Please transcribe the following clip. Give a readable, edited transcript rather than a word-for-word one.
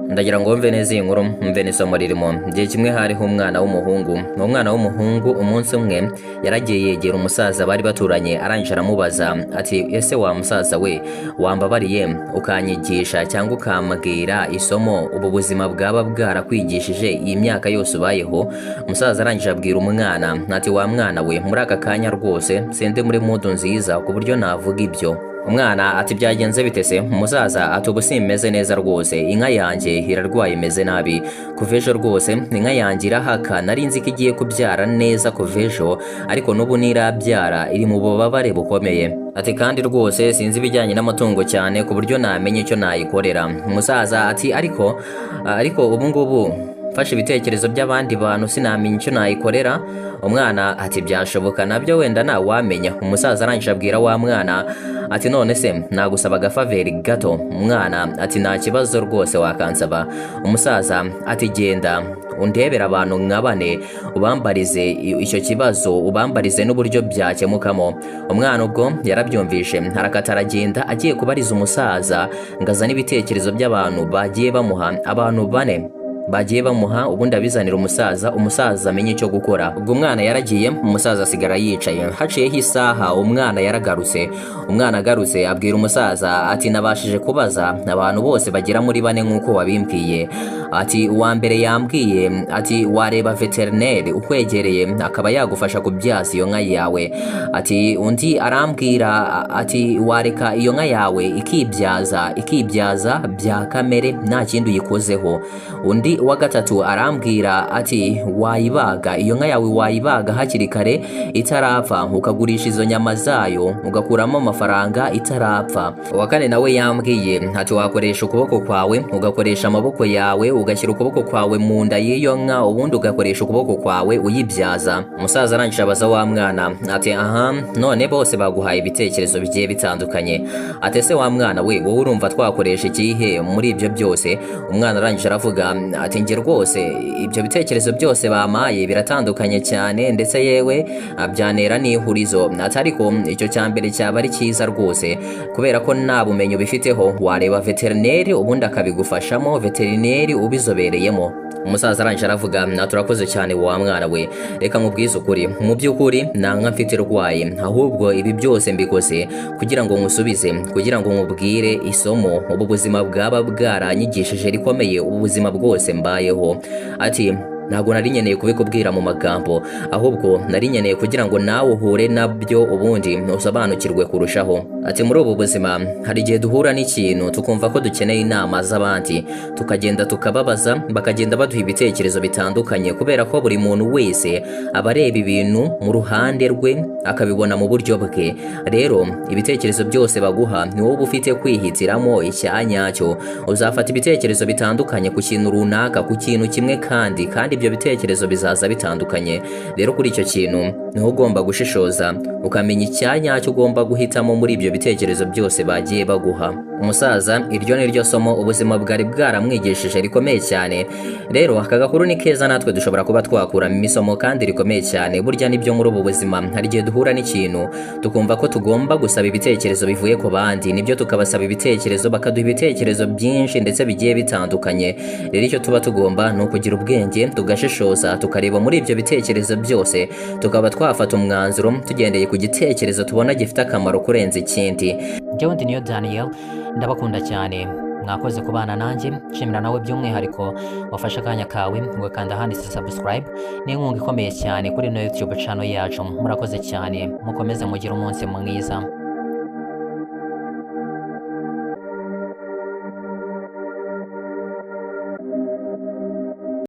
ndagira ngo mve neza iyi nkuru mve n'isomo ririmo. Igihe kimwe hariho umwana w'umuhungu. Umwana w'umuhungu umunsi umwe yaragiye yegera umusaza bari baturanye, arangije aramubaza ati ese wa musaza we wambabariye ukanyigisha cyangwa ukambwira isomo ubu buzima bwaba bwarakwigishije iyi myaka yose ubayeho? Umusaza arangije abwira umwana ati wa mwana we, muri aka kanya rwose sende muri mudu nziza ku buryo navuga ibyo. Umwana ati byagenze bitese? Umusaza ati ubu simeze neza rwose, inka yanjye irarwaye imeze nabi kuva ejo rwose, inka yanjye irahaka, nari nzi ko igiye kubyara neza kuva ejo ariko n'ubu ntirabyara, iri mu bubabare bukomeye. Ati kandi rwose sinzi ibijyanye n'amatungo cyane ku buryo namenye icyo nayikorera. Umusaza ati ariko ubu ngubu fasha ibitekerezo by'abandi bantu sinamenya icyo nayikorera. Umwana ati byashoboka nabyo wenda ntawamenya. Umusaza arangije abwira wa mwana ati none se nagusaba agafaveri gato? Umwana ati nta kibazo rwose wakansaba. Umusaza ati genda undebera abantu nka 4 ubambarize icyo kibazo, ubambarize n'uburyo byakemukamo. Umwana ubwo yarabyumvishe harakata aragenda, agiye kubariza umusaza ngazana ibitekerezo by'abantu bagiye bamuha, abantu 4 bagiye bamuha, ubundi abizanira umusaza amenye icyo gukora. Ubwo umwana yaragiye, umusaza asigara yicaye. Haciyeho isaha umwana yaragarutse. Umwana agarutse abwira umusaza ati nabashije kubaza abantu bose bagera muri 4 nk'uko wabimbwiye. Ati uwa mbere yambwiye ati wareba veterineri ukwegereye akaba yagufasha kubyaza iyo nka yawe. Ati undi arambwira ati wareka iyo nka yawe ikibyaza bya kamere nta kindi uyikozeho. Undi wa gatatu arambwira ati wayibaga iyo nka yawe, wayibaga hakiri kare itarapfa, ukagurisha izo nyama zayo ugakuramo amafaranga itarapfa. Uwa kane nawe yambwiye ati wakoresha ukuboko kwawe, ugakoresha amaboko yawe, ugashyira ukuboko kwawe mu nda y'iyo nka, ubundi ugakoresha ukuboko kwawe uyibyaza. Umusaza arangije abaza wa mwana ati aha none bose baguhaye ibitekerezo bigiye bitandukanye, ati ese wa mwana we wowe urumva twakoresha ikihe muri ibyo byose? Umwana arangije aravuga ati nge rwose ibyo bitekerezo byose bamaye biratandukanye cyane, ndetse yewe byantera n'ihurizo. Ati ariko icyo cyambere cyaba ari cyiza rwose kubera ko nta bumenyi ubifiteho, wareba veterineri ubundi akabigufashamo, veterineri ubizobereyemo. Umusaza arangije aravuga turakoze cyane wa mwana we, reka nkubwize ukuri, mu by'ukuri nta nka mfite irwaye, ahubwo ibi byose mbikoze kugira ngo nkusubize, kugira ngo nkubwire isomo ubu buzima bwaba bwaranyigishije rikomeye, ubu buzima bwose mbayeho. Ati ntabwo nari nkeneye kubikubwira mu magambo, ahubwo nari nkeneye kugira ngo nawe uhure nabyo ubundi usobanukirwe kurushaho. Ati muri ubu buzima hari igihe duhura n'ikintu tukumva ko dukeneye inama z'abandi, tukagenda tukababaza bakagenda baduha ibitekerezo bitandukanye, kubera ko buri muntu wese aba areba ibintu mu ruhande rwe akabibona mu buryo bwe. Rero ibitekerezo byose baguha ni wowe ufite kwihitiramo icyanyacyo. Uzafata ibitekerezo bitandukanye ku kintu runaka, ku kintu kimwe kandi ibyo bitekerezo bizaza bitandukanye. Rero kuri icyo kintu niho ugomba gushishoza ukamenya icyanyacyo ugomba guhitamo muri ibyo bitekerezo byose bagiye baguha. Umusaza iryo ni ryo somo ubuzima bwari bwaramwigishije rikomeye cyane. Rero aka gakuru ni keza, natwe dushobora kuba twakuramo imisomo kandi rikomeye cyane. Burya nibyo muri ubu buzima hari igihe duhura n'ikintu tukumva ko tugomba gusaba ibitekerezo bivuye ku bandi, nibyo tukabasaba ibitekerezo bakaduha ibitekerezo byinshi ndetse bigiye bitandukanye. Rero icyo tuba tugomba ni ukugira ubwenge, tugashishoza, tukareba muri ibyo bitekerezo byose, tukaba twafata umwanzuro tugendeye ku gitekerezo tubona gifite akamaro kurenza ikindi. Njyewe ndi niyo Daniel, ndabakunda cyane, mwakoze kubana nanjye. Nshimira nawe by'umwihariko wafashe akanya kawe ugakanda handitse subscribe, ni inkunga ikomeye cyane kuri no YouTube channel yacu. Murakoze cyane, mukomeze mugire umunsi mwiza.